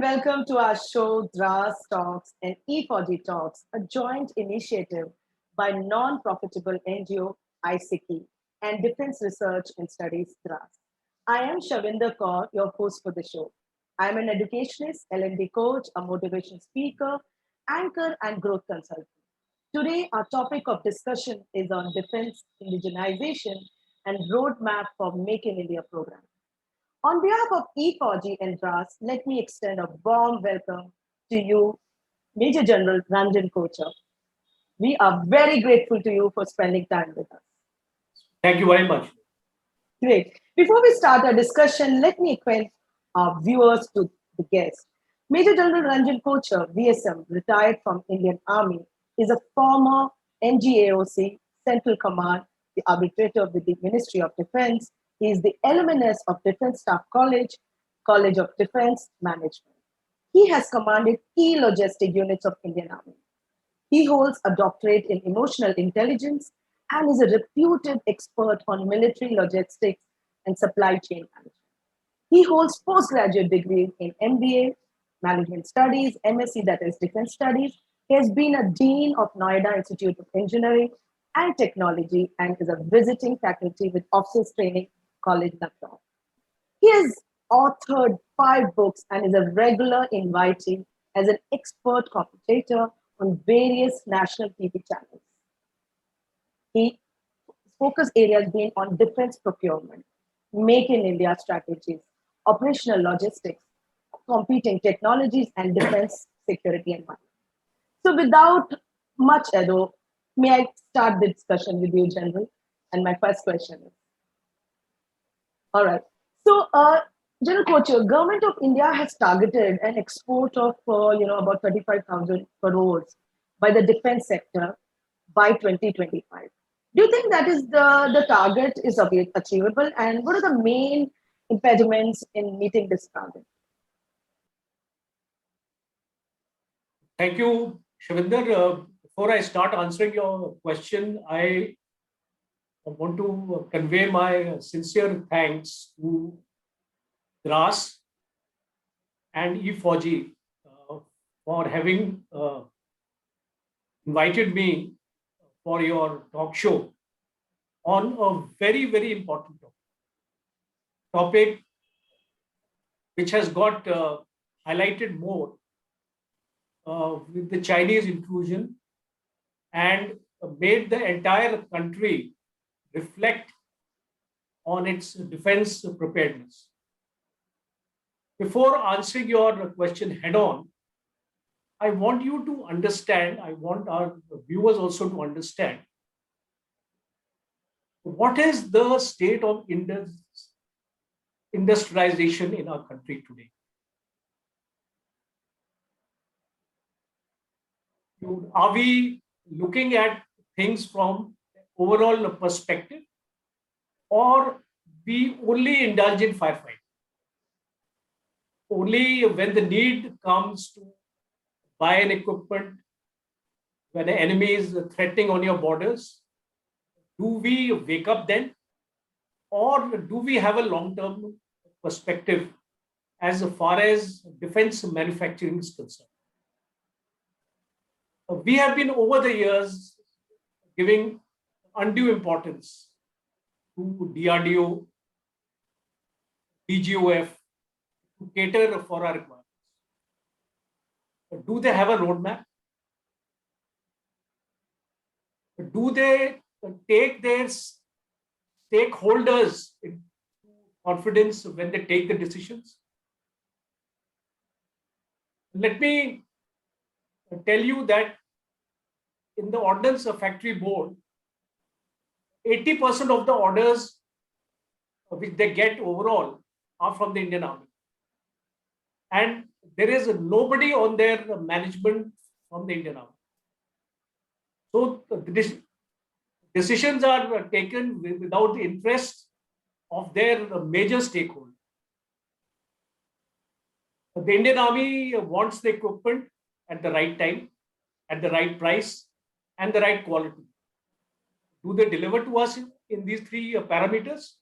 welcome to our show DRAS Talks and E4G Talks, a joint initiative by non-profitable NGO ICT and Defense Research and Studies DRAS. I am Shavinder Kaur, your host for the show. I am an educationist, L&D coach, a motivation speaker, anchor, and growth consultant. Today, our topic of discussion is on defense indigenization and roadmap for Make in India program. On behalf of E4G and DRAS, let me extend a warm welcome to you, Major General Ranjan Kochar. We are very grateful to you for spending time with us. Thank you very much. Great. Before we start our discussion, let me acquaint our viewers to the guest. Major General Ranjan Kochar, VSM, retired from Indian Army, is a former NGAOC Central Command, the arbitrator with the Ministry of Defense. He is the alumnus of Defense Staff College, College of Defense Management. He has commanded key logistic units of Indian Army. He holds a doctorate in emotional intelligence and is a reputed expert on military logistics and supply chain management. He holds postgraduate degrees in MBA, Management Studies, MSc, that is Defense Studies. He has been a dean of Noida Institute of Engineering and Technology and is a visiting faculty with Officers Training College, Lucknow. He has authored 5 books and is a regular invitee as an expert commentator on various national TV channels. His focus areas being on defense procurement, make in India strategies, operational logistics, competing technologies, and defense security environment. So without much ado, may I start the discussion with you, General? And my first question is, all right. So, General Kochar, Government of India has targeted an export of, about 35,000 crores by the defense sector by 2025. Do you think that is the target is achievable? And what are the main impediments in meeting this target? Thank you, Shavinder. Before I start answering your question, I want to convey my sincere thanks to DRAS and E4G for having invited me for your talk show on a very, very important topic which has got highlighted more with the Chinese intrusion and made the entire country reflect on its defense preparedness. Before answering your question head on, I want you to understand, I want our viewers also to understand what is the state of industrialization in our country today. Are we looking at things from overall perspective, or we only indulge in firefighting? Only when the need comes to buy an equipment, when the enemy is threatening on your borders, do we wake up then? Or do we have a long-term perspective as far as defense manufacturing is concerned? We have been over the years giving undue importance to DRDO, DGOF to cater for our requirements. Do they have a roadmap? Do they take their stakeholders into confidence when they take the decisions? Let me tell you that in the Ordnance Factory Board, 80% of the orders which they get overall are from the Indian Army. And there is nobody on their management from the Indian Army. So the decisions are taken without the interest of their major stakeholder. The Indian Army wants the equipment at the right time, at the right price, and the right quality. Do they deliver to us in these 3 parameters?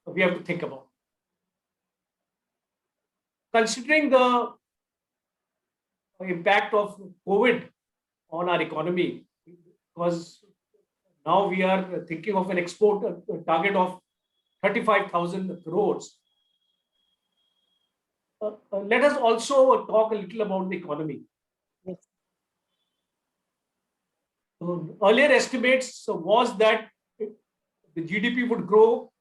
We have to think about. considering the impact of COVID on our economy, because now we are thinking of an export target of 35,000 crores. Let us also talk a little about the economy. Yes. Earlier estimates was that the GDP would grow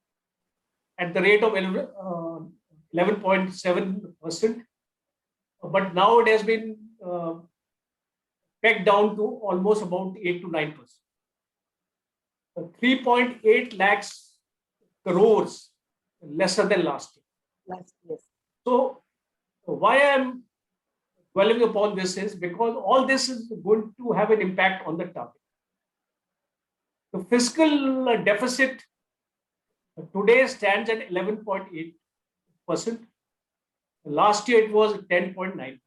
at the rate of 11.7%, but now it has been pegged down to almost about 8 to 9%. 3.8 lakhs crores lesser than last year. Yes. So why I'm dwelling upon this is because all this is going to have an impact on the target. The fiscal deficit today stands at 11.8%. Last year it was 10.9%.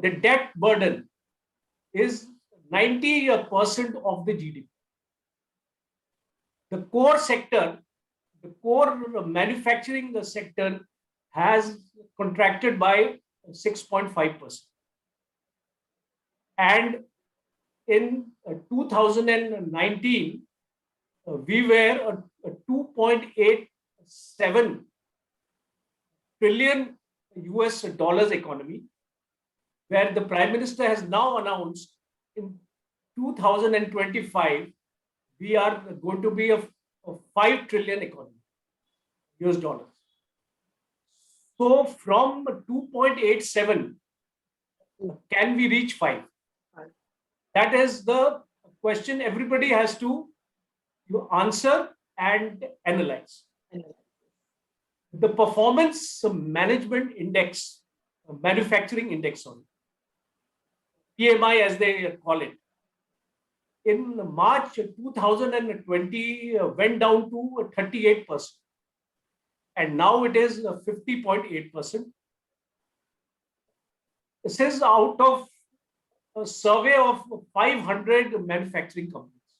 The debt burden is 90% of the GDP. The core sector, the core manufacturing sector has contracted by 6.5%. And in 2019, we were a 2.87 trillion US dollars economy, where the Prime Minister has now announced in 2025, we are going to be a 5 trillion economy, US dollars. So from 2.87, can we reach 5? That is the question everybody has to answer and analyze. The performance management index, manufacturing index, PMI as they call it, in March 2020 went down to 38%. And now it is 50.8%. This is out of a survey of 500 manufacturing companies.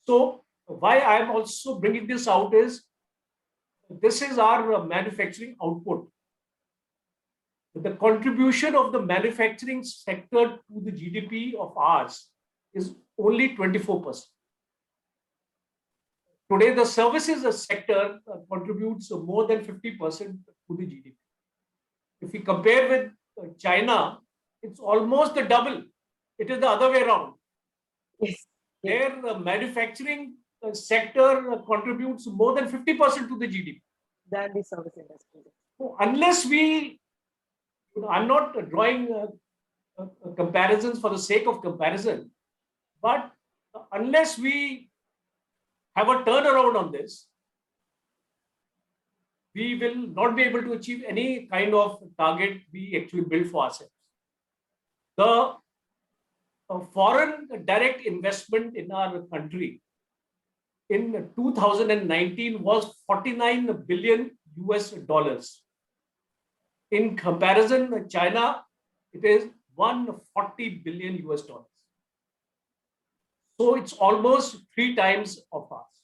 So why I am also bringing this out is, this is our manufacturing output. The contribution of the manufacturing sector to the GDP of ours is only 24%. Today, the services sector contributes more than 50% to the GDP. If we compare with China, it's almost the double. It is the other way around. Yes. Their manufacturing sector contributes more than 50% to the GDP. Than the service industry. So unless we, I'm not drawing comparisons for the sake of comparison, but unless we have a turnaround on this, we will not be able to achieve any kind of target we actually build for ourselves. The foreign direct investment in our country in 2019 was 49 billion US dollars. In comparison, China, it is 140 billion US dollars. So it's almost 3 times of us.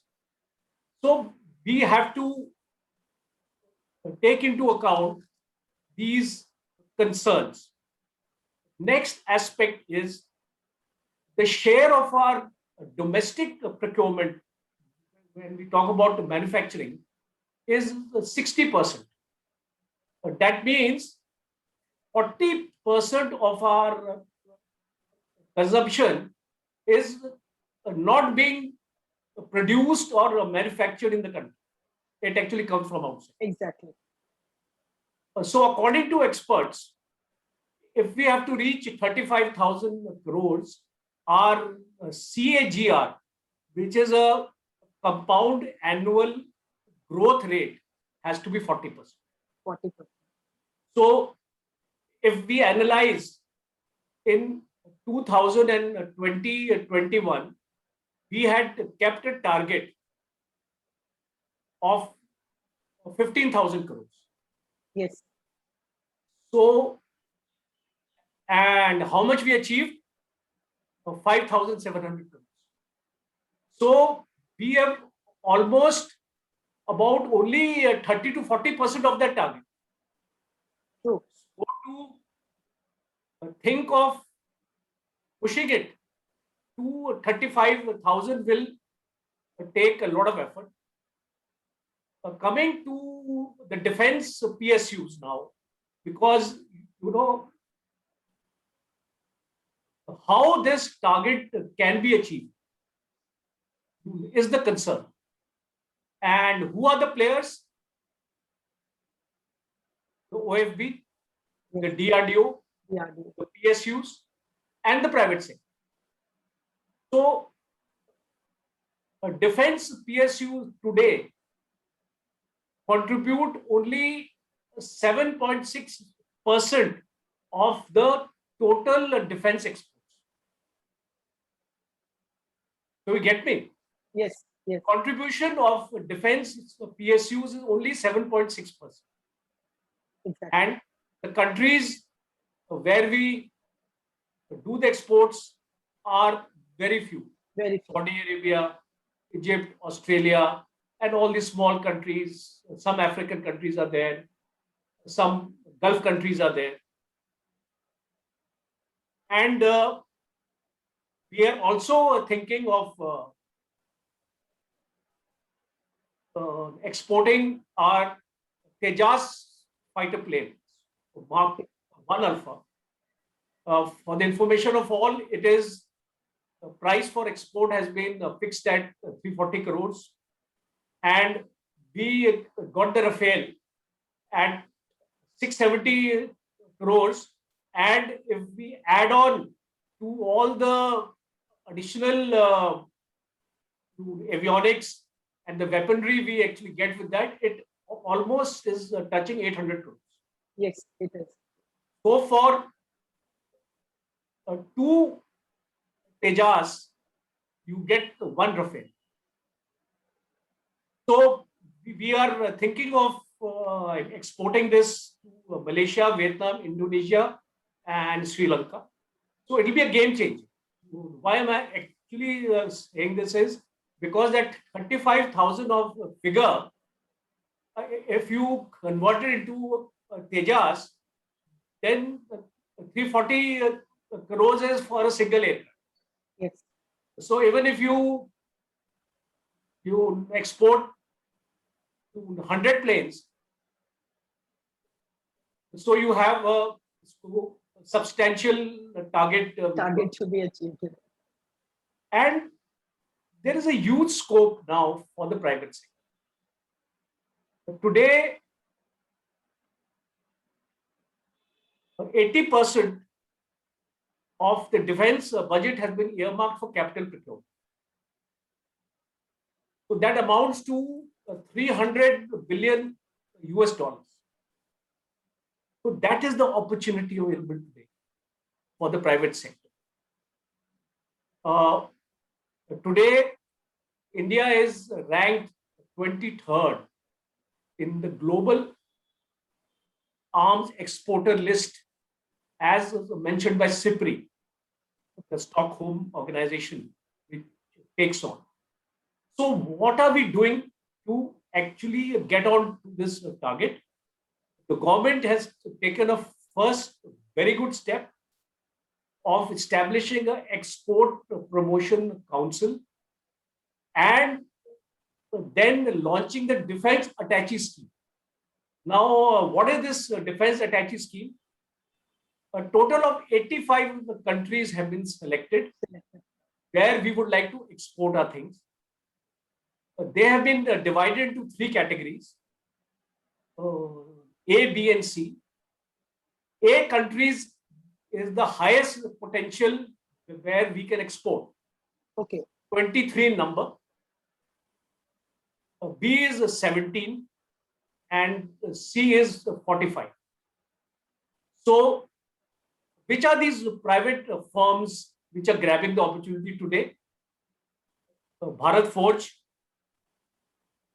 So we have to take into account these concerns. Next aspect is the share of our domestic procurement, when we talk about manufacturing, is 60%. That means 40% of our consumption is not being produced or manufactured in the country. It actually comes from outside. Exactly. So according to experts, if we have to reach 35,000 crores, our CAGR, which is a compound annual growth rate, has to be 40%. 40%. So if we analyze in 2020-21, we had kept a target of 15,000 crores. Yes. So, and how much we achieved? 5,700 crores. So we have almost about only 30 to 40% of that target. True. So to think of pushing it to 35,000 will take a lot of effort. Coming to the defense PSUs now, because you know how this target can be achieved is the concern. And who are the players? The OFB, the DRDO, Yeah. the PSUs, and the private sector. So, defense PSUs today contribute only 7.6% of the total defense exports. So, you get me? Yes. Yes. Contribution of defense PSUs is only 7.6%. Exactly. And the countries where we do the exports are very few. Very few. Saudi Arabia, Egypt, Australia, and all these small countries. Some African countries are there. Some Gulf countries are there. And we are also thinking of exporting our Tejas fighter planes, Mark 1 Alpha. For the information of all, it is the price for export has been fixed at 340 crores. And we got the Rafale at 670 crores. And if we add on to all the additional avionics and the weaponry we actually get with that, it almost is touching 800 crores. Yes, it is. So for two Tejas, you get one Rafale. So we are thinking of exporting this to Malaysia, Vietnam, Indonesia, and Sri Lanka. So it will be a game changer. Why am I actually saying this is because that 35,000 of figure, if you convert it into Tejas, then 340 crores is for a single aircraft. Yes. So even if you export to 100 planes, so you have a substantial target. Target to be achieved. And there is a huge scope now for the private sector. Today, 80% of the defense budget has been earmarked for capital procurement. So that amounts to 300 billion US dollars. So that is the opportunity available today for the private sector. Today, India is ranked 23rd in the global arms exporter list, as mentioned by SIPRI, the Stockholm organization, which takes on. So what are we doing to actually get on to this target? The government has taken a first very good step of establishing an export promotion council and then launching the defense attaché scheme. Now, what is this defense attaché scheme? A total of 85 countries have been selected where we would like to export our things. They have been divided into three categories, A, B, and C. A countries is the highest potential where we can export. Okay. 23 in number. B is 17 and C is 45. So, which are these private firms which are grabbing the opportunity today? Bharat Forge,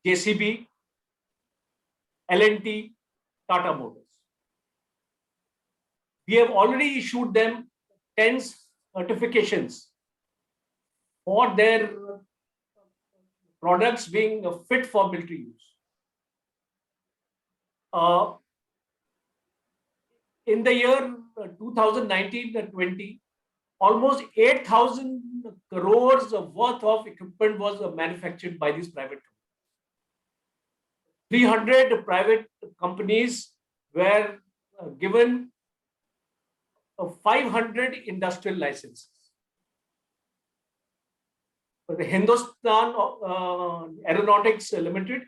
JCB, L&T, Tata Motors. We have already issued them 10 certifications for their products being fit for military use. Uh, in the year 2019-20, almost 8,000 crores worth of equipment was manufactured by these private companies. 300 private companies were given 500 industrial licenses. The Hindustan Aeronautics Limited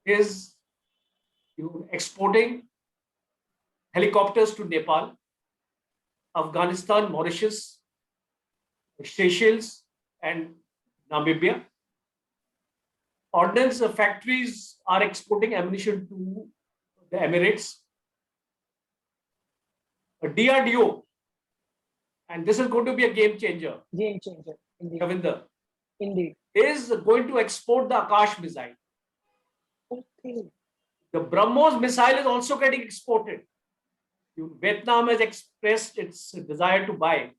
is exporting helicopters to Nepal, Afghanistan, Mauritius, Seychelles, and Namibia. Ordnance factories are exporting ammunition to the Emirates. DRDO, and this is going to be a game changer. Game changer, indeed. Ravinder, Indeed. is going to export the Akash missile. Okay. The BrahMos missile is also getting exported. Vietnam has expressed its desire to buy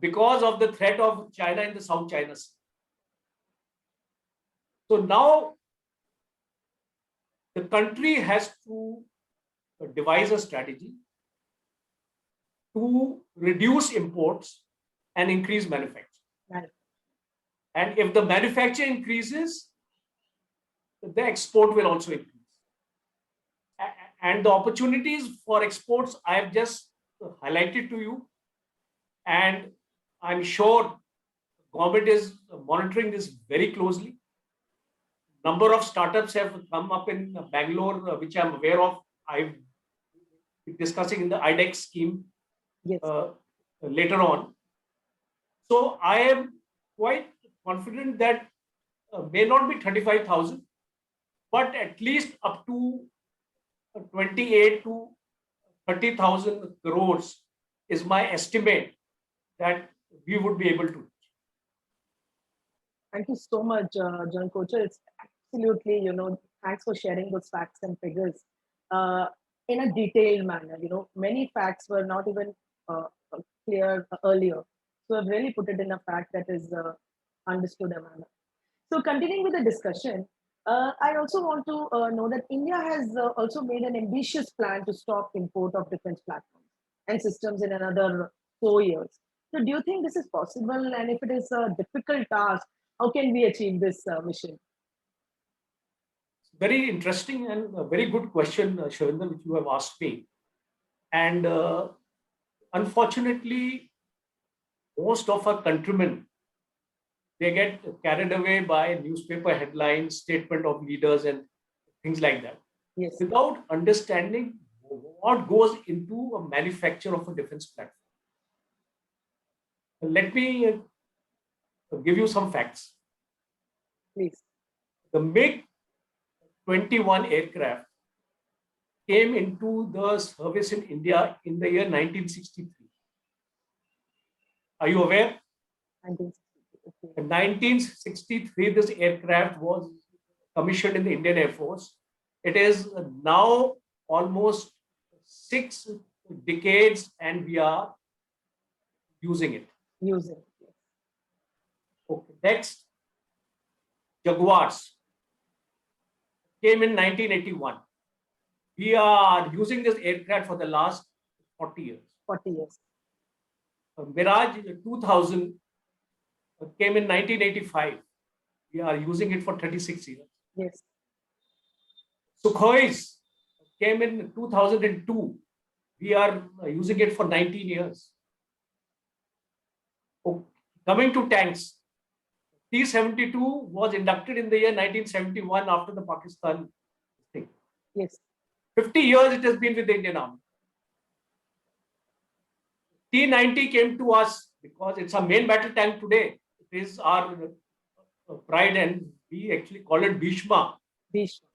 because of the threat of China in the South China Sea. So now the country has to devise a strategy to reduce imports and increase manufacturing. Right. And if the manufacture increases, the export will also increase. And the opportunities for exports I have just highlighted to you. And I'm sure the government is monitoring this very closely. Number of startups have come up in Bangalore, which I'm aware of. I've been discussing in the IDEX scheme Yes. Later on. So I am quite confident that may not be 35,000, but at least up to 28 to 30,000 crores is my estimate that we would be able to. Thank you so much, John Kocher. It's absolutely, thanks for sharing those facts and figures in a detailed manner. Many facts were not even clear earlier. So I've really put it in a fact that is understood a manner. So continuing with the discussion, I also want to know that India has also made an ambitious plan to stop import of defense platforms and systems in another 4 years. So do you think this is possible? And if it is a difficult task, how can we achieve this mission? Very interesting and a very good question, Shavinder, which you have asked me. And unfortunately, most of our countrymen, they get carried away by newspaper headlines, statement of leaders, and things like that, Yes. without understanding what goes into a manufacture of a defense platform. Let me give you some facts. Please. The MiG-21 aircraft came into the service in India in the year 1963. Are you aware? 1963. Okay. In 1963, this aircraft was commissioned in the Indian Air Force. It is now almost 6 decades and we are using it. Using. Yes. Okay. Next, Jaguars came in 1981. We are using this aircraft for the last 40 years. 40 years. Mirage 2000 came in 1985. We are using it for 36 years. Yes. Sukhois came in 2002. We are using it for 19 years. Okay. Coming to tanks, T-72 was inducted in the year 1971 after the Pakistan thing. Yes. 50 years it has been with the Indian Army. T-90 came to us because it's our main battle tank today. It is our pride and we actually call it Bhishma. Bhishma.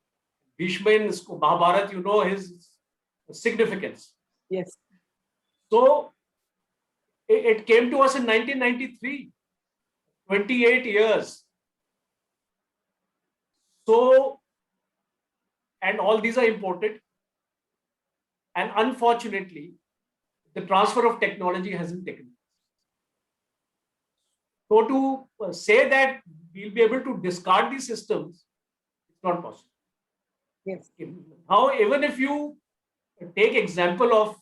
Bhishma in Mahabharata, you know his significance. Yes. So it came to us in 1993, 28 years. So, and all these are imported. And unfortunately, the transfer of technology hasn't taken place. So to say that we'll be able to discard these systems, it's not possible. Yes. Now, even if you take example of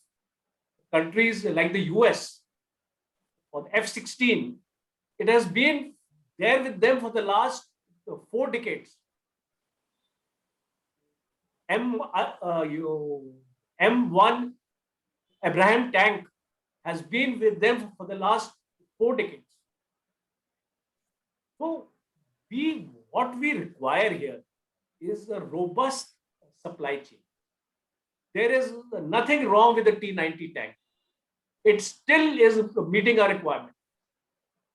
countries like the US or the F-16, it has been there with them for the last 4 decades. M1 Abraham tank has been with them for the last 4 decades. So what we require here is a robust supply chain. There is nothing wrong with the T-90 tank. It still is meeting our requirement.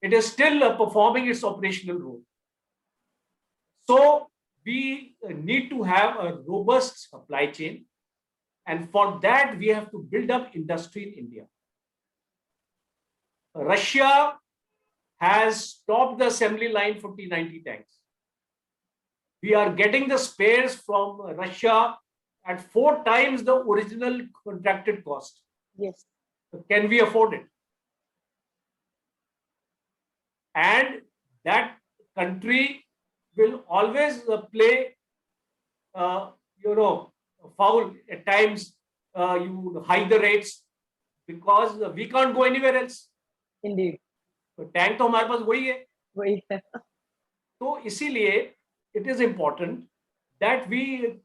It is still performing its operational role. So we need to have a robust supply chain. And for that, we have to build up industry in India. Russia has stopped the assembly line for T-90 tanks. We are getting the spares from Russia at 4 times the original contracted cost. Yes. Can we afford it? And that country will always play, foul at times. You hike the rates because we can't go anywhere else. Indeed. तो tank तो हमारे पास वही है. वही है. तो इसीलिए it is important that we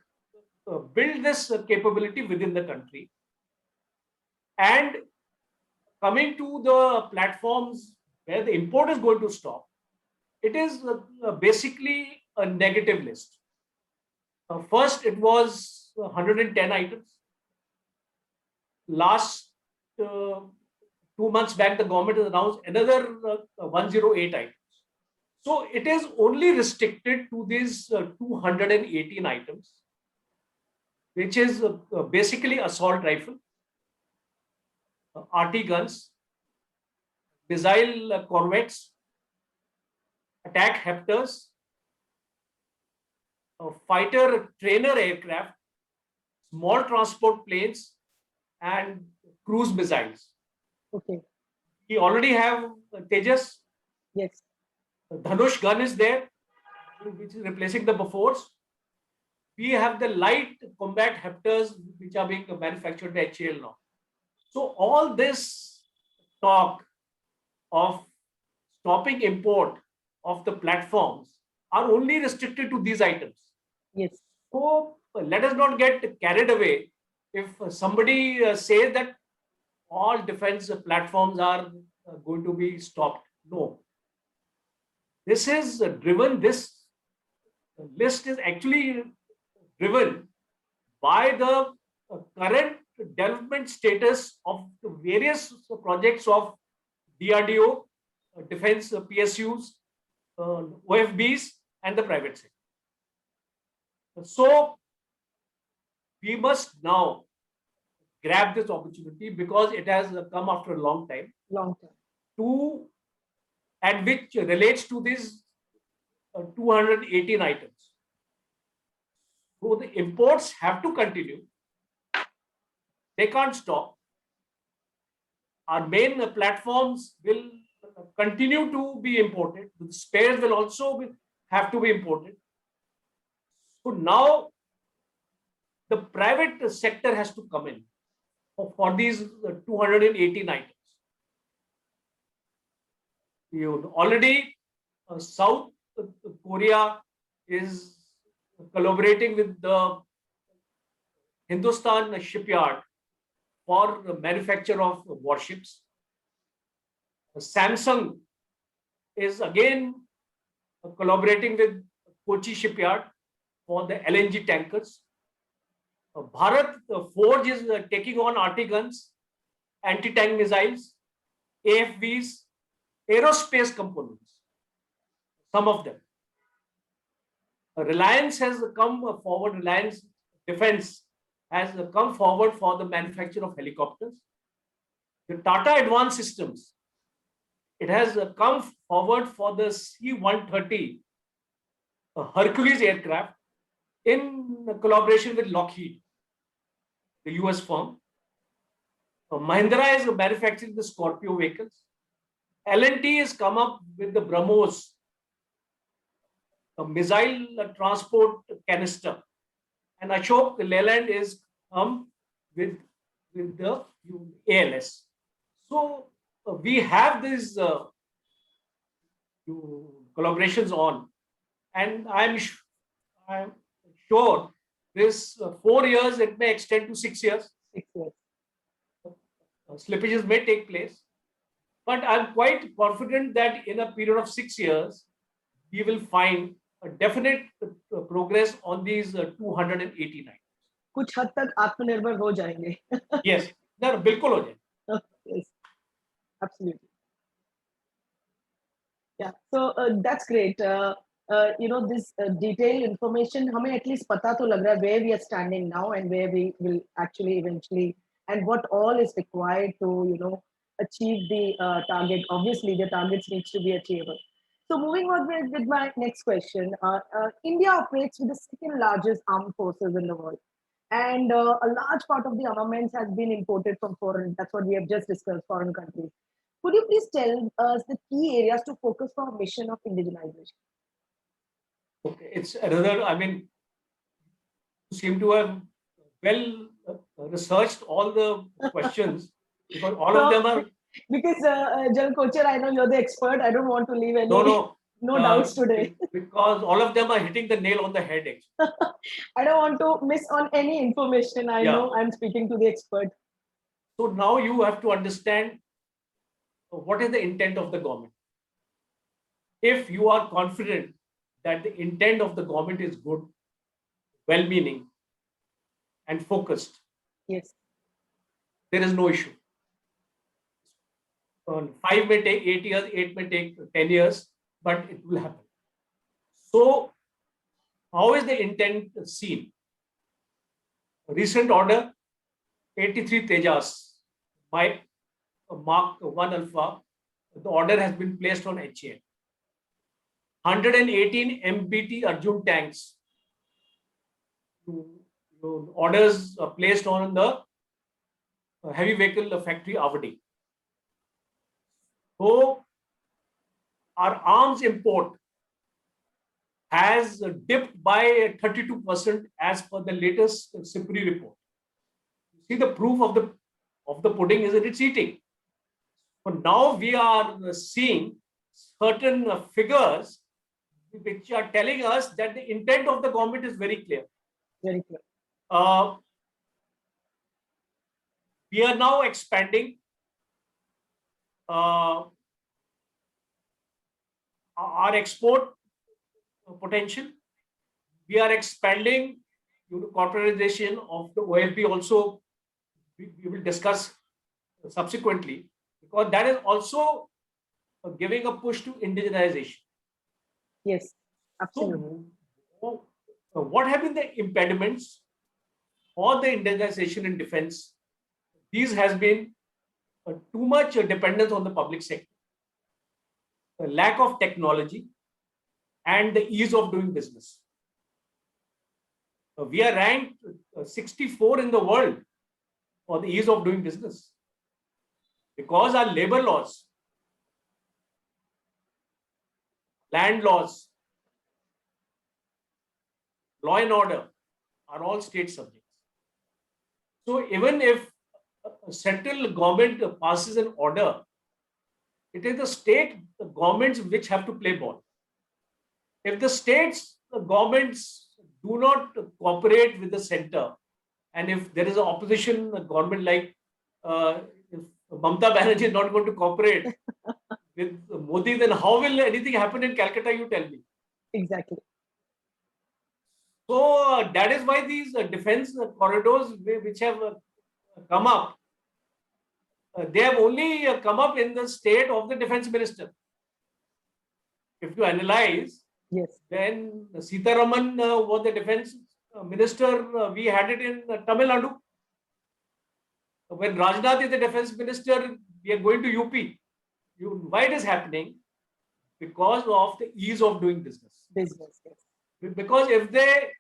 build this capability within the country. And coming to the platforms where the import is going to stop, it is basically a negative list. First, it was 110 items. Last 2 months back, the government has announced another 108 items. So it is only restricted to these 218 items, which is basically assault rifle, RT guns, missile corvettes, attack hepters, fighter trainer aircraft, small transport planes, and cruise missiles. Okay. We already have Tejas. Yes. Dhanush gun is there, which is replacing the Bofors. We have the light combat hepters, which are being manufactured by HAL now. So all this talk of stopping import of the platforms are only restricted to these items. Yes. So let us not get carried away. If somebody says that all defense platforms are going to be stopped, no. This is driven, this list is actually driven by the current development status of the various projects of DRDO, defense PSUs, OFBs, and the private sector. So we must now grab this opportunity because it has come after a long time. And which relates to these 218 items. So the imports have to continue. They can't stop. Our main platforms will continue to be imported. The spares will also have to be imported. So now the private sector has to come in for these 218 items. Already South Korea is collaborating with the Hindustan shipyard for the manufacture of warships. Samsung is again collaborating with Kochi shipyard for the LNG tankers. Bharat Forge is taking on RT guns, anti-tank missiles, AFVs, aerospace components, some of them. Reliance has come forward, Reliance Defense has come forward for the manufacture of helicopters. The Tata Advanced Systems, it has come forward for the C-130 Hercules aircraft in collaboration with Lockheed, the US firm. Mahindra is manufacturing the Scorpio vehicles. L&T has come up with the BrahMos, a missile transport canister. and Ashok Leyland is come with the ALS. So we have these collaborations on, and I'm sure this 4 years it may extend to 6 years. 6 years. Slippages may take place, but I'm quite confident that in a period of 6 years, we will find a definite progress on these 289. कुछ हद तक आत्मनिर्भर हो जाएंगे. Yes, no, बिल्कुल हो जाए. Yes, absolutely. Yeah, so that's great. This detailed information, हमें at least पता तो लग रहा है where we are standing now and where we will actually eventually, and what all is required to, achieve the target. Obviously, the targets needs to be achievable. So moving on with my next question, India operates with the second largest armed forces in the world. And a large part of the armaments has been imported from foreign. That's what we have just discussed, foreign countries. Could you please tell us the key areas to focus for our mission of indigenization? Okay, it's another, I mean, you seem to have well researched all the questions because all of them are. Because General Kocher, I know you're the expert. I don't want to leave any no doubts today. Because all of them are hitting the nail on the head. I don't want to miss on any information. I know I'm speaking to the expert. So now you have to understand what is the intent of the government. If you are confident that the intent of the government is good, well-meaning, and focused, yes, there is no issue. 5 may take 8 years, 8 may take 10 years, but it will happen. So, how is the intent seen? Recent order, 83 Tejas by Mark 1 Alpha, the order has been placed on HAL. 118 MBT Arjun tanks, orders placed on the heavy vehicle factory Avadi. So, our arms import has dipped by 32% as per the latest SIPRI report. You see, the proof of the pudding is in its eating. But now we are seeing certain figures which are telling us that the intent of the government is very clear. Very clear. We are now expanding our export potential. We are expanding corporatization of the OFB also. We will discuss subsequently, because that is also giving a push to indigenization. Yes, absolutely. So, what have been the impediments for the indigenization in defense? These has been too much dependence on the public sector, the lack of technology, and the ease of doing business. We are ranked 64 in the world for the ease of doing business, because our labor laws, land laws, law and order are all state subjects. So even if a central government passes an order, it is the state governments which have to play ball. If the states governments do not cooperate with the center, and if there is an opposition government like if Mamata Banerjee is not going to cooperate with Modi, then how will anything happen in Calcutta, you tell me? Exactly. So that is why these defense corridors which have come up, they have only come up in the state of the defense minister. If you analyze, yes, when Sitaraman was the defense minister, we had it in Tamil Nadu. When Rajnath is the defense minister, we are going to UP. Why it is happening? Because of the ease of doing business. Business, yes. Because if they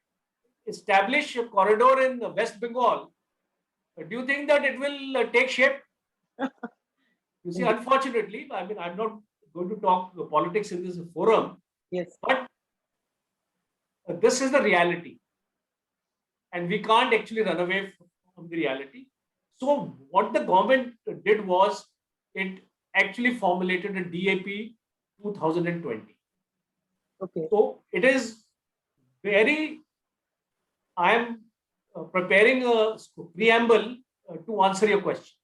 establish a corridor in West Bengal, do you think that it will take shape? You see, unfortunately, I mean, I'm not going to talk politics in this forum. Yes. But this is the reality. and we can't actually run away from the reality. So what the government did was it actually formulated a DAP 2020. Okay. So it is very, I am preparing a preamble to answer your question.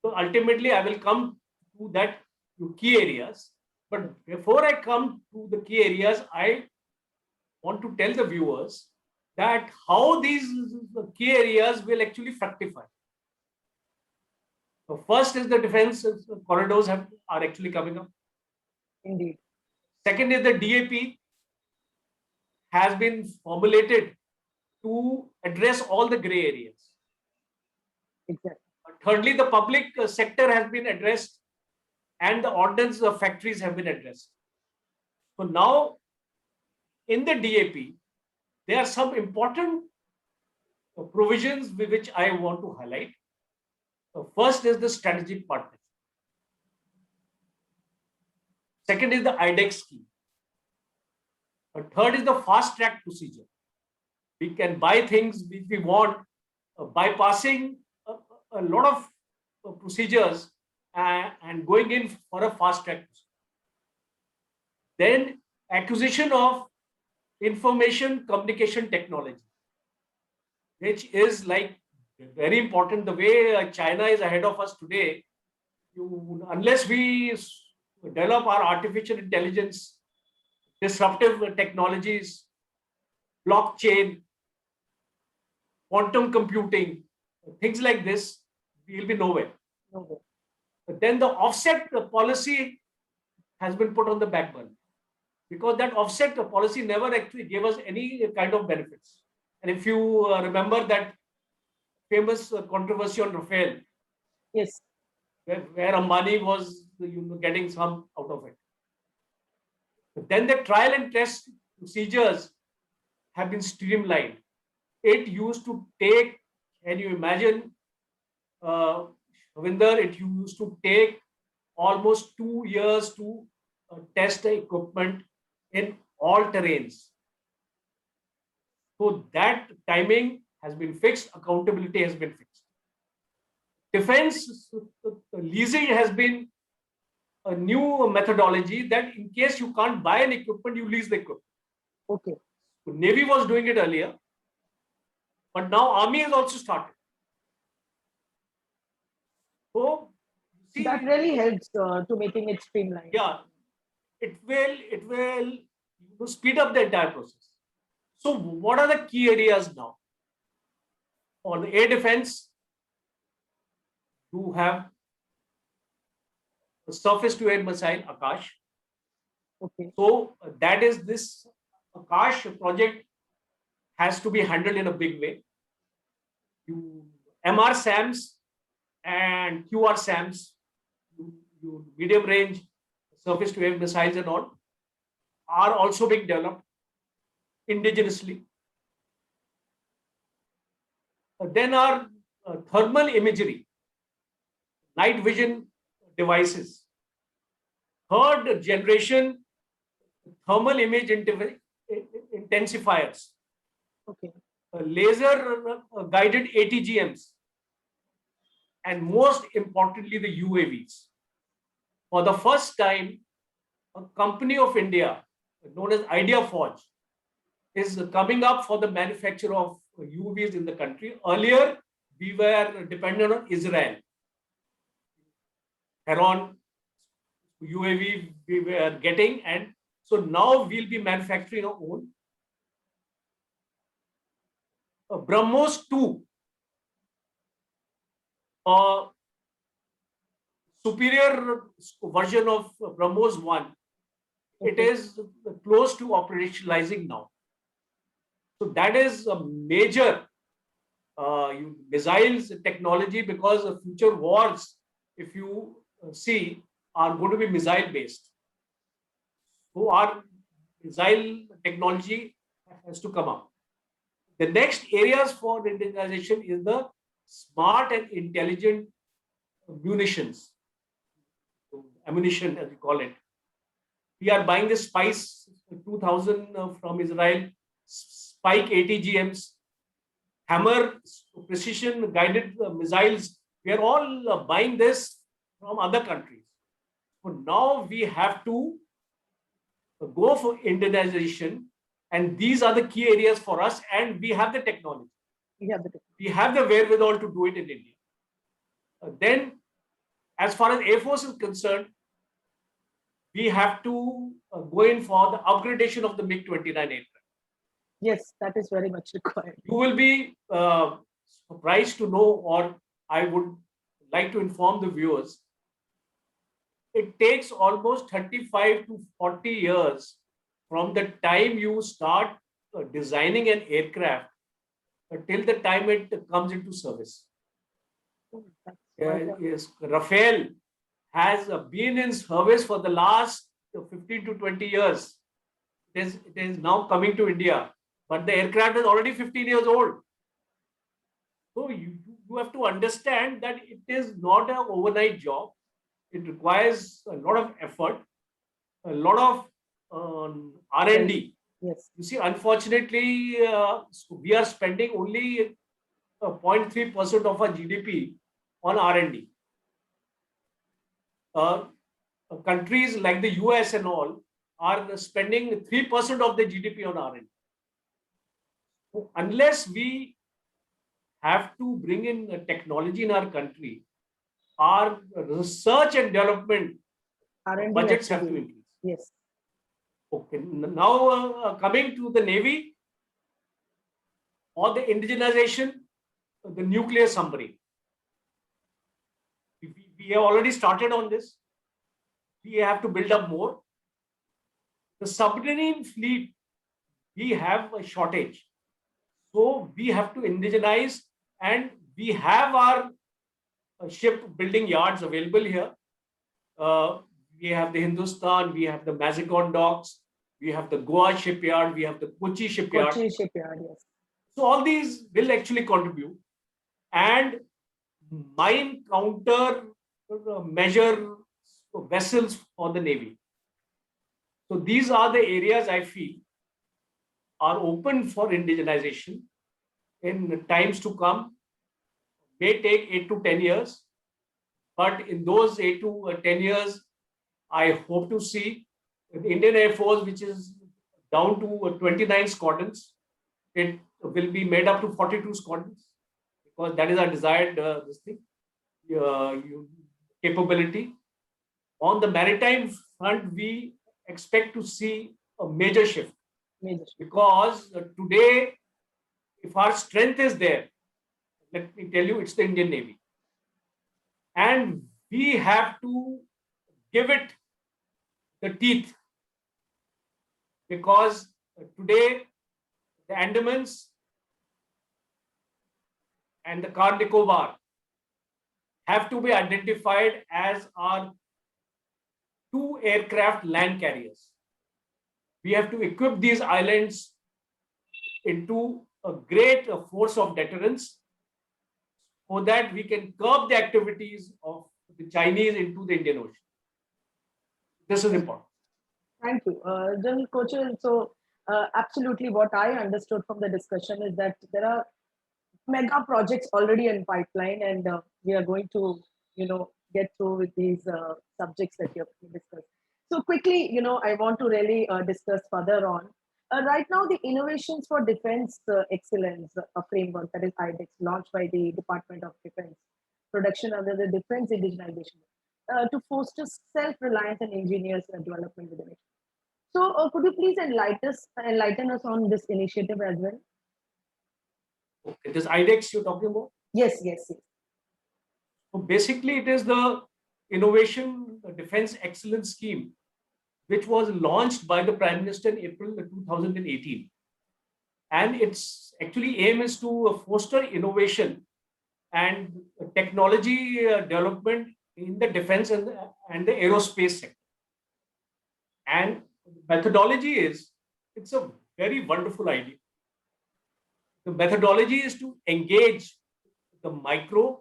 So ultimately, I will come to that to key areas. But before I come to the key areas, I want to tell the viewers that how these key areas will actually fructify. So first is the defense corridors are actually coming up. Indeed. Second is the DAP has been formulated to address all the gray areas. Exactly. Thirdly, the public sector has been addressed and the ordnance factories have been addressed. So now in the DAP, there are some important provisions which I want to highlight. First is the strategic partnership. Second is the IDEX scheme. Third is the fast track procedure. We can buy things which we want, bypassing a lot of procedures and going in for a fast track. Then acquisition of information communication technology, which is like very important. The way China is ahead of us today, unless we develop our artificial intelligence, disruptive technologies, blockchain, quantum computing, things like this, we'll be nowhere. Okay. But then the offset policy has been put on the back burner because that offset policy never actually gave us any kind of benefits. And if you remember that famous controversy on Rafale, Yes. where Ambani was getting some out of it. But then the trial and test procedures have been streamlined. It used to take, can you imagine, Ravinder, it used to take almost 2 years to test the equipment in all terrains. So that timing has been fixed, accountability has been fixed. Defense leasing has been a new methodology that in case you can't buy an equipment, you lease the equipment. Okay. So Navy was doing it earlier, but now Army has also started. So see, That really helps to making it streamlined. yeah, it will speed up the entire process. So what are the key areas now? On air defense, you have the surface to air missile Akash. Okay. So that is this Akash project has to be handled in a big way. You MR SAMs and QR SAMs, you medium range surface to air missiles and all are also being developed indigenously. Then our thermal imagery, night vision devices, third generation thermal image intensifiers, Okay. laser guided ATGMs, and most importantly, the UAVs. For the first time, a company of India known as Idea Forge is coming up for the manufacture of UAVs in the country. Earlier, we were dependent on Israel. Heron UAV we were getting, and so now we'll be manufacturing our own. BrahMos 2, superior version of BrahMos 1, it is close to operationalizing now. So that is a major missiles technology because the future wars, if you see, are going to be missile based. So our missile technology has to come up. The next areas for indigenization is the smart and intelligent munitions, ammunition as we call it. We are buying the Spice 2000 from Israel, Spike ATGMs, hammer precision guided missiles. We are all buying this from other countries. So now we have to go for Indianization, and these are the key areas for us, and we have the technology. We have the wherewithal to do it in India. Then, as far as Air Force is concerned, we have to go in for the upgradation of the MiG-29 aircraft. Yes, that is very much required. You will be surprised to know, or I would like to inform the viewers, it takes almost 35 to 40 years from the time you start designing an aircraft till the time it comes into service. Yes, Rafael has been in service for the last 15 to 20 years. It is now coming to India, but the aircraft is already 15 years old. So you have to understand that it is not an overnight job. It requires a lot of effort, a lot of R&D. Yes. You see, unfortunately, we are spending only 0.3% of our GDP on R&D. Countries like the US and all are spending 3% of the GDP on R&D. So unless we have to bring in technology in our country, our research and development R&D budgets have to increase. Yes. Okay. Now coming to the Navy or the indigenization, the nuclear submarine. We have already started on this. We have to build up more. The submarine fleet, we have a shortage. So we have to indigenize, and we have our ship building yards available here. We have the Hindustan, we have the Mazagon docks, we have the Goa shipyard, we have the Kochi shipyard. Kochi shipyard, yes. So all these will actually contribute. And mine counter measure vessels for the Navy. So these are the areas I feel are open for indigenization in times to come. May take 8 to 10 years, but in those 8 to 10 years, I hope to see the Indian Air Force, which is down to 29 squadrons. It will be made up to 42 squadrons, because that is our desired capability. On the maritime front, we expect to see a major shift. Because today, if our strength is there, let me tell you, it's the Indian Navy. And we have to give it the teeth. Because today, the Andamans and the Car Nicobar have to be identified as our 2 aircraft land carriers. We have to equip these islands into a great force of deterrence, so that we can curb the activities of the Chinese into the Indian Ocean. This is important. Thank you. General Kochhar, so absolutely what I understood from the discussion is that there are mega projects already in pipeline, and we are going to, get through with these subjects that you have discussed. So quickly, I want to really discuss further on. Right now, the Innovations for Defense Excellence framework, that is IDEX, launched by the Department of Defense, production under the Defense Indigenization, to foster self-reliance and engineers development within it. So could you please enlighten us on this initiative as well? Okay, this IDEX you're talking about? Yes. So basically, it is the Innovation Defense Excellence Scheme, which was launched by the Prime Minister in April 2018. And its actually aim is to foster innovation and technology development in the defense and the aerospace sector. And methodology is, it's a very wonderful idea. The methodology is to engage the micro,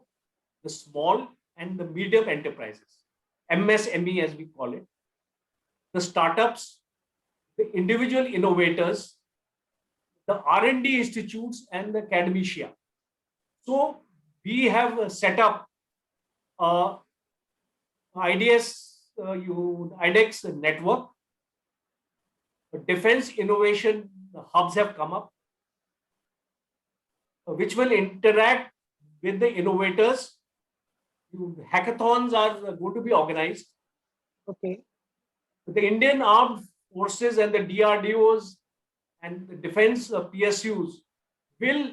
the small, and the medium enterprises, MSME as we call it, the startups, the individual innovators, the R&D institutes and the academia. So we have set up IDS, IDEX network. Defense innovation hubs have come up, which will interact with the innovators. Hackathons are going to be organized. Okay. The Indian Armed Forces and the DRDOs and the defense PSUs will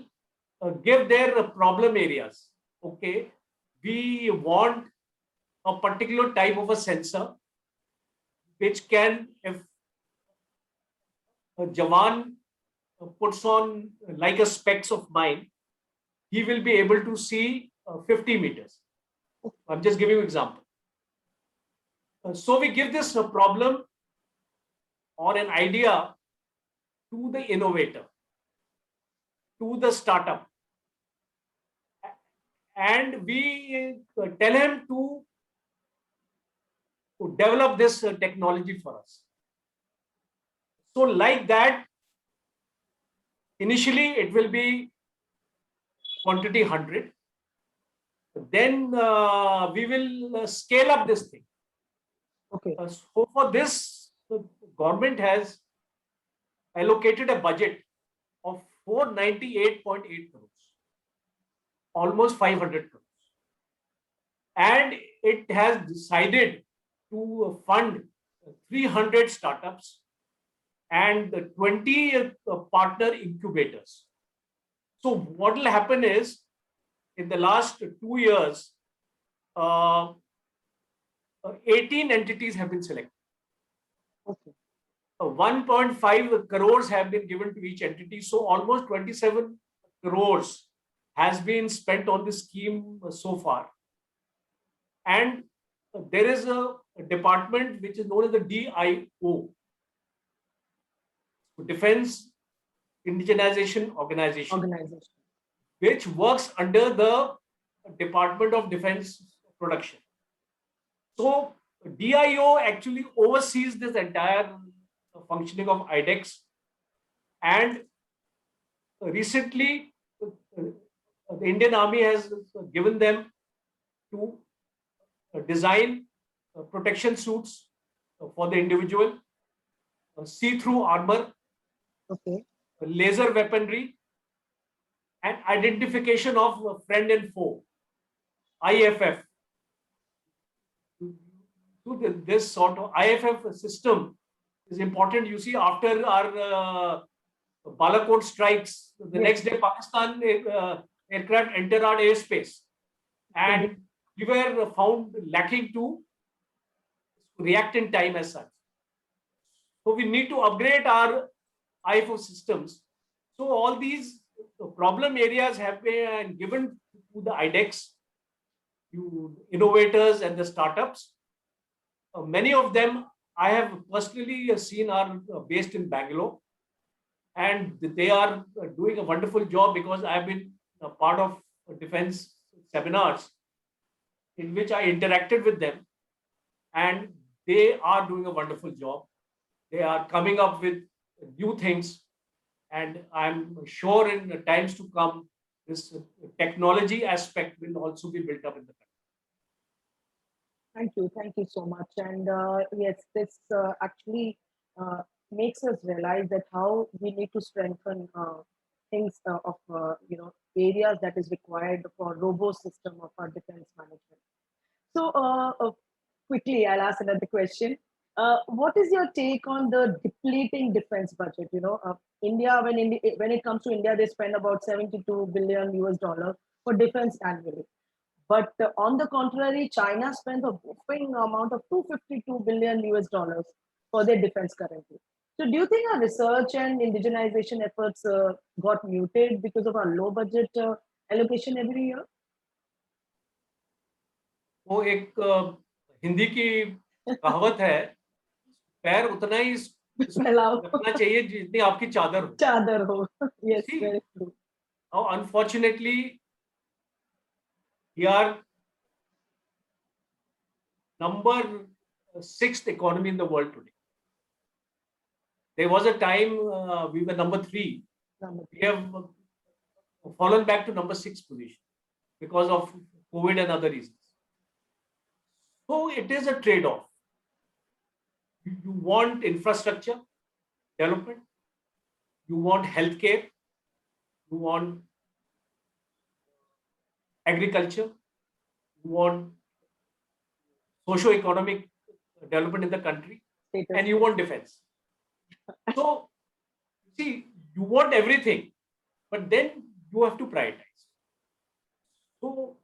give their problem areas. Okay, we want a particular type of a sensor which can, if a Jawan puts on like a specs of mine, he will be able to see 50 meters. I'm just giving you an example. So we give this problem or an idea to the innovator, to the startup, and we tell him to develop this technology for us. So like that, initially it will be quantity 100. Then we will scale up this thing. Okay. So for this, the government has allocated a budget of 498.8 crores, almost 500 crores. And it has decided to fund 300 startups and 20 partner incubators. So what will happen is, in the last 2 years, 18 entities have been selected. Okay. 1.5 crores have been given to each entity. So almost 27 crores has been spent on this scheme so far. And there is a department which is known as the DIO, Defense Indigenization Organization, which works under the Department of Defense Production. So DIO actually oversees this entire functioning of IDEX, and recently the Indian Army has given them to design protection suits for the individual, see-through armor, Okay. laser weaponry, and identification of friend and foe, IFF. This sort of IFF system is important. You see, after our Balakot strikes, the next day Pakistan aircraft entered our airspace, and we were found lacking to react in time as such. So we need to upgrade our IFF systems. So all these problem areas have been given to the IDEX, to innovators and the startups. Many of them I have personally seen are based in Bangalore, and they are doing a wonderful job, because I have been a part of defense seminars in which I interacted with them, and they are doing a wonderful job. They are coming up with new things, and I'm sure in times to come, this technology aspect will also be built up in the country. Thank you so much. And yes, this actually makes us realize that how we need to strengthen things of areas that is required for robust system of our defense management. So quickly, I'll ask another question. What is your take on the depleting defense budget? India, when it comes to India, they spend about 72 billion US dollar for defense annually. But on the contrary, China spends a whopping amount of 252 billion US dollars for their defense currently. So do you think our research and indigenization efforts got muted because of our low budget allocation every year? वो एक हिंदी की कहावत है, पैर उतना ही रखना चाहिए जितनी आपकी चादर हो. चादर हो. Yes, See, very true. now unfortunately, we are number 6th economy in the world today. There was a time we were number 3 Number We have fallen back to number 6 position because of COVID and other reasons. So it is a trade-off. You want infrastructure development, you want healthcare, you want agriculture, you want socio-economic development in the country, status. and you want defense. So, see, you want everything, but then you have to prioritize. So,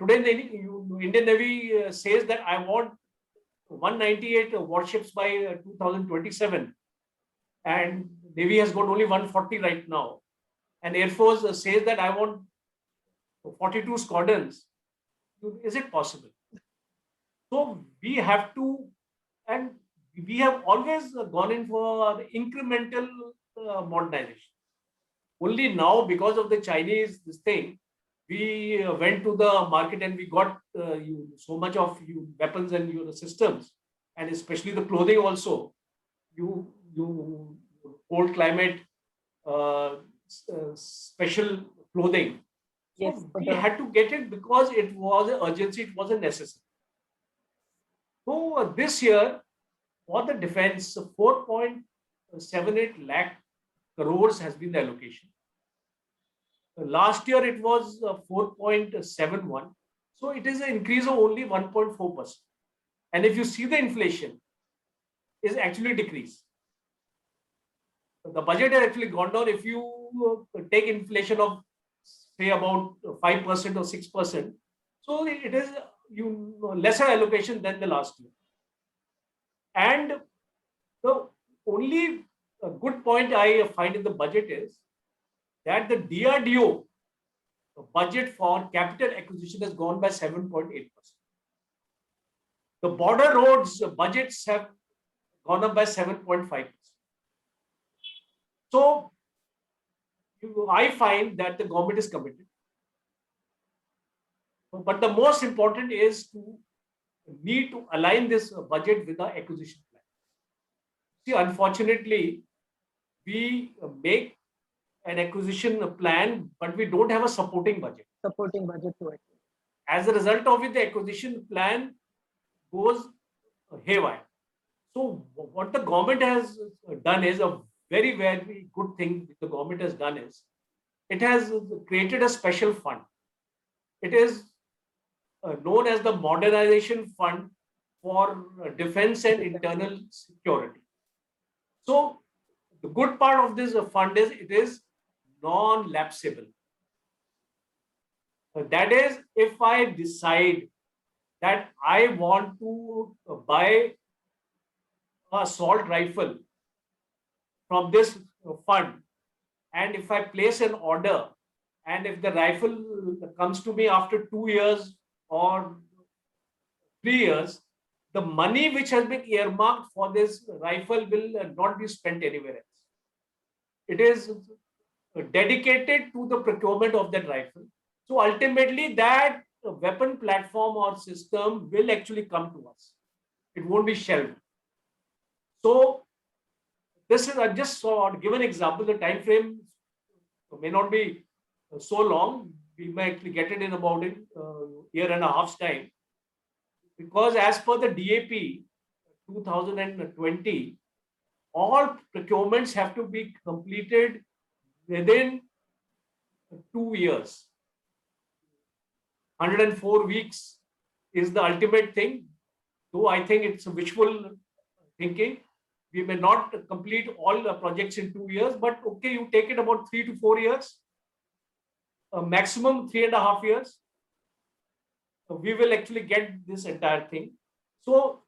today the Indian Navy says that I want 198 warships by 2027, and Navy has got only 140 right now, and Air Force says that I want 42 squadrons. Is it possible? So we have to, and we have always gone in for incremental modernization. Only now, because of the Chinese this thing, we went to the market and we got so much of weapons and your systems, and especially the clothing also. You cold climate special clothing. So Yes, we had to get it because it was an urgency, it was a necessity. So this year, for the defense, 4.78 lakh crores has been the allocation. Last year it was 4.71. So it is an increase of only 1.4%. And if you see the inflation, is actually decreased. The budget has actually gone down. If you take inflation of say about 5% or 6%, so it is lesser allocation than the last year. And the only good point I find in the budget is that the DRDO budget for capital acquisition has gone by 7.8%. The border roads budgets have gone up by 7.5%. So I find that the government is committed. But the most important is to need to align this budget with the acquisition plan. See, unfortunately, we make an acquisition plan, but we don't have a supporting budget. supporting budget to it. As a result of it, the acquisition plan goes haywire. So what the government has done is a very, very good thing the government has done is it has created a special fund. It is known as the modernization fund for defense and internal security. So the good part of this fund is it is non-lapsable. That is, if I decide that I want to buy a assault rifle from this fund, and if I place an order, and if the rifle comes to me after 2 years or 3 years, the money which has been earmarked for this rifle will not be spent anywhere else. It is dedicated to the procurement of that rifle. So ultimately, that weapon platform or system will actually come to us. It won't be shelved. So this is, I just saw, give an example. The time frame may not be so long. We may actually get it in about a year and a half's time. Because as per the DAP 2020, all procurements have to be completed within 2 years. 104 weeks is the ultimate thing. Though I think it's wishful thinking. We may not complete all the projects in 2 years, but okay, you take it about 3 to 4 years, maximum 3.5 years. We will actually get this entire thing. So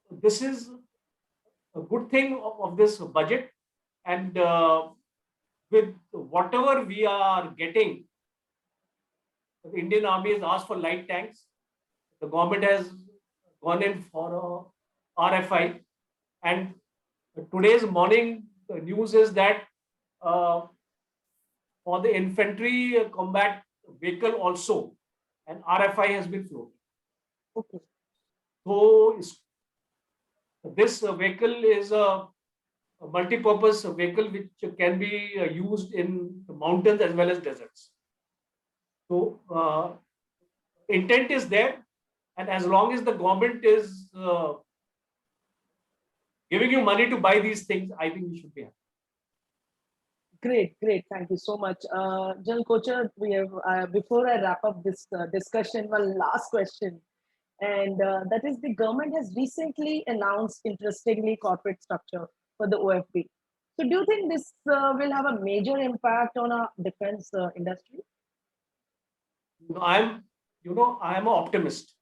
this is a good thing of this budget, and with whatever we are getting, the Indian Army has asked for light tanks. The government has gone in for a RFI, and today's morning news is that for the infantry combat vehicle also, an RFI has been floated. Okay. So this vehicle is a a multi-purpose vehicle which can be used in mountains as well as deserts. So intent is there, and as long as the government is giving you money to buy these things, I think you should be happy. Great, great. Thank you so much. General Kocher, we have, before I wrap up this discussion, one last question. And that is the government has recently announced, interestingly, corporate structure for the OFB. So do you think this will have a major impact on our defense industry? I'm an optimist.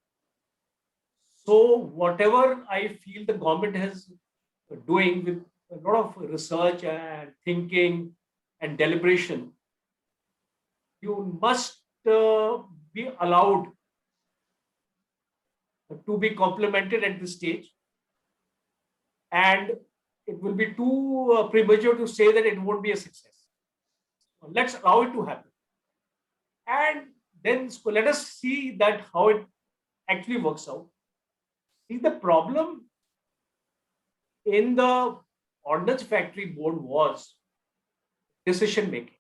So whatever I feel the government has doing with a lot of research and thinking and deliberation, you must be allowed to be complimented at this stage. And it will be too premature to say that it won't be a success. Let's allow it to happen. And then let us see that how it actually works out. See, the problem in the Ordnance Factory Board was decision making.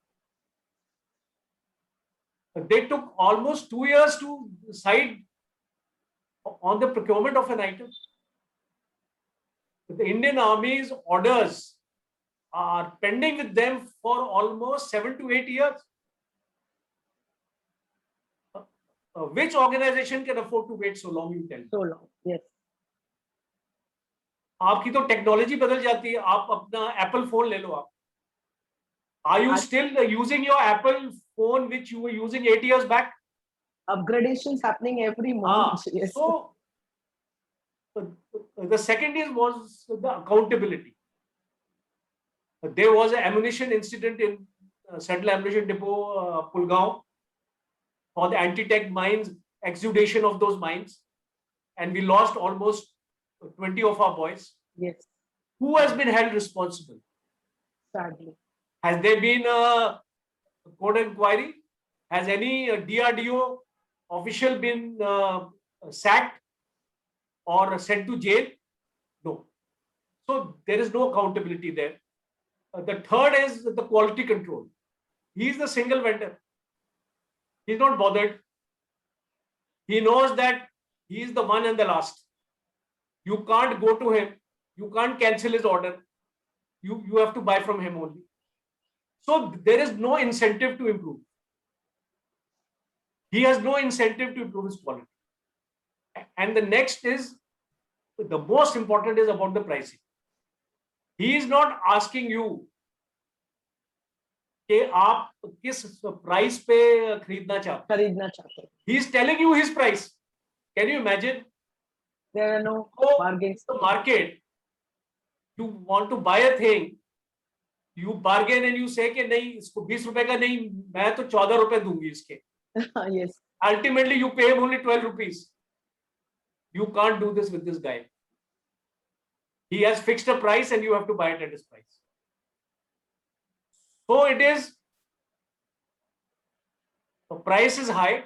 They took almost 2 years to decide on the procurement of an item. The Indian Army's orders are pending with them for almost 7 to 8 years. Which organization can afford to wait so long, you tell me? So long, yes. आपकी तो technology बदल जाती है. आप अपना Apple phone ले लो. आप are you still using your Apple phone which you were using 8 years back? Upgradations happening every month. Yes. So the second was the accountability. There was an ammunition incident in Central Ammunition Depot, Pulgaon, for the anti-tank mines, exudation of those mines, and we lost almost 20 of our boys. Yes. Who has been held responsible? Sadly. Has there been a court inquiry? Has any DRDO official been sacked or sent to jail? No. So there is no accountability there. The third is the quality control. He is the single vendor. He's not bothered. He knows that he is the one and the last. You can't go to him. You can't cancel his order. You have to buy from him only. So there is no incentive to improve. He has no incentive to improve his quality. And the next is, the most important is about the pricing. He is not asking you कि आप किस price पे खरीदना चाहते हैं. He is telling you his price. Can you imagine? There are no bargains. The market, you want to buy a thing, you bargain and you say कि नहीं इसको 20 रुपए का नहीं, मैं तो 14 रुपए दूंगी इसके. Yes. Ultimately, you pay him only 12 rupees. You can't do this with this guy. He has fixed a price and you have to buy it at his price. So it is, the price is high,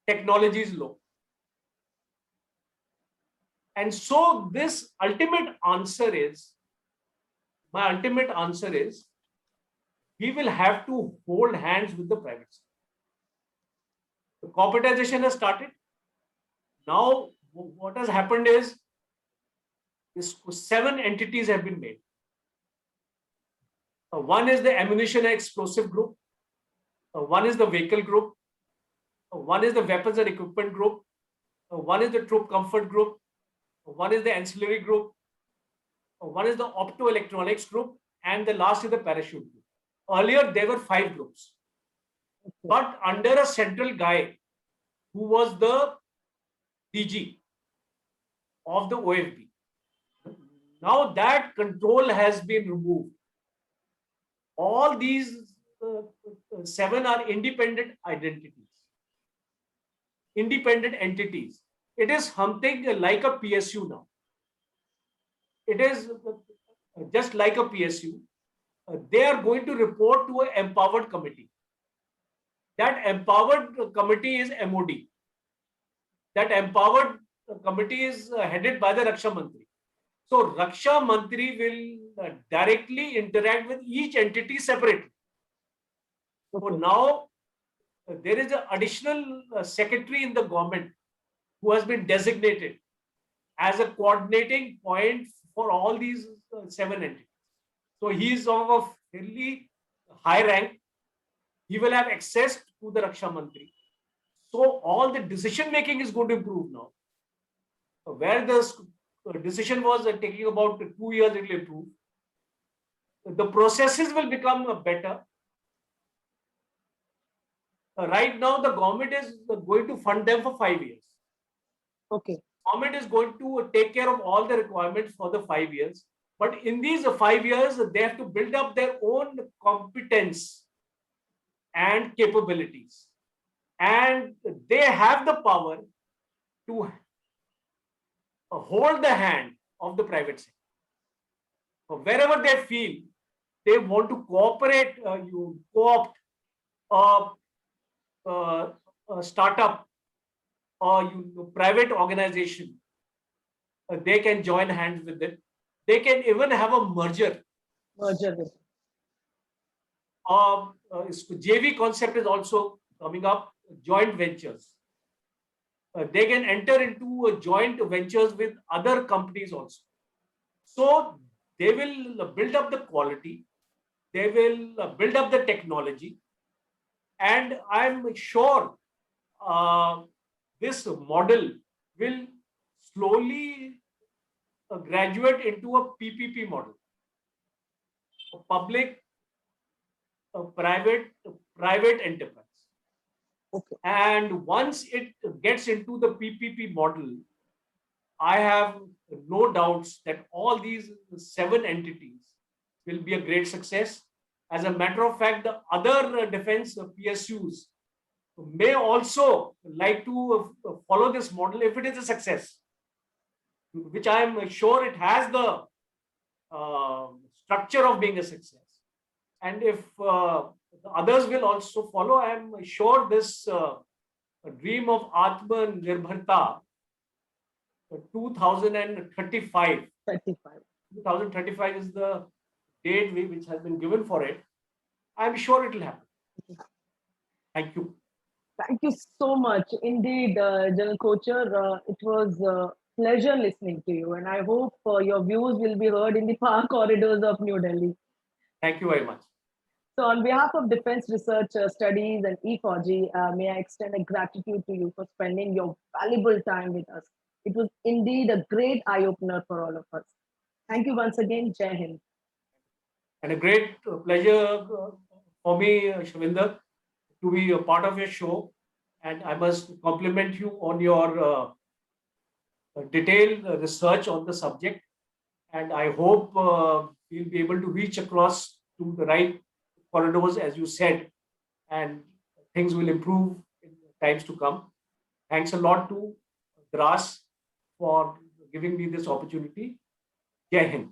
technology is low. And so this ultimate answer is, my ultimate answer is, he will have to hold hands with the private sector. The corporatization has started. Now, what has happened is, 7 entities have been made. One is the ammunition and explosive group. One is the vehicle group. One is the weapons and equipment group. One is the troop comfort group. One is the ancillary group. One is the optoelectronics group. And the last is the parachute group. Earlier, there were 5 groups. But under a central guy who was the DG of the OFB. Now that control has been removed. All these 7 are independent identities, independent entities. It is something like a PSU now. It is just like a PSU. They are going to report to an empowered committee. That empowered committee is MOD. That empowered committee is headed by the Raksha Mantri. So Raksha Mantri will directly interact with each entity separately. So Okay. now there is an additional secretary in the government who has been designated as a coordinating point for all these 7 entities. So he is of a fairly high rank. He will have access to the Raksha Mantri. So all the decision making is going to improve now. So where the decision was taking about 2 years, it will improve. The processes will become better. Right now, the government is going to fund them for 5 years. Okay. Government is going to take care of all the requirements for the 5 years. But in these 5 years, they have to build up their own competence and capabilities. And they have the power to hold the hand of the private sector. So wherever they feel they want to cooperate, you co-opt a, a startup or private organization, they can join hands with it. They can even have a merger. Merger with. JV concept is also coming up, joint ventures. They can enter into joint ventures with other companies also. So they will build up the quality, they will build up the technology, and I'm sure this model will slowly graduate into a PPP model, a public, private enterprise. Okay. And once it gets into the PPP model, I have no doubts that all these 7 entities will be a great success. As a matter of fact, the other defense PSUs may also like to follow this model if it is a success, which I am sure it has the structure of being a success. And if the others will also follow, I am sure this dream of Atmanirbharta 2035. 35. 2035 is the date which has been given for it. I'm sure it will happen. Thank you. Thank you so much. Indeed, General Kocher, it was a pleasure listening to you, and I hope your views will be heard in the power corridors of New Delhi. Thank you very much. So, on behalf of Defense Research Studies and E4G, may I extend a gratitude to you for spending your valuable time with us. It was indeed a great eye opener for all of us. Thank you once again. Jai Hind. And a great pleasure for me, Shavinder, to be a part of your show. And I must compliment you on your detailed research on the subject. And I hope we'll be able to reach across to the right corridors, as you said, and things will improve in times to come. Thanks a lot to DRAS for giving me this opportunity. Jai Hind.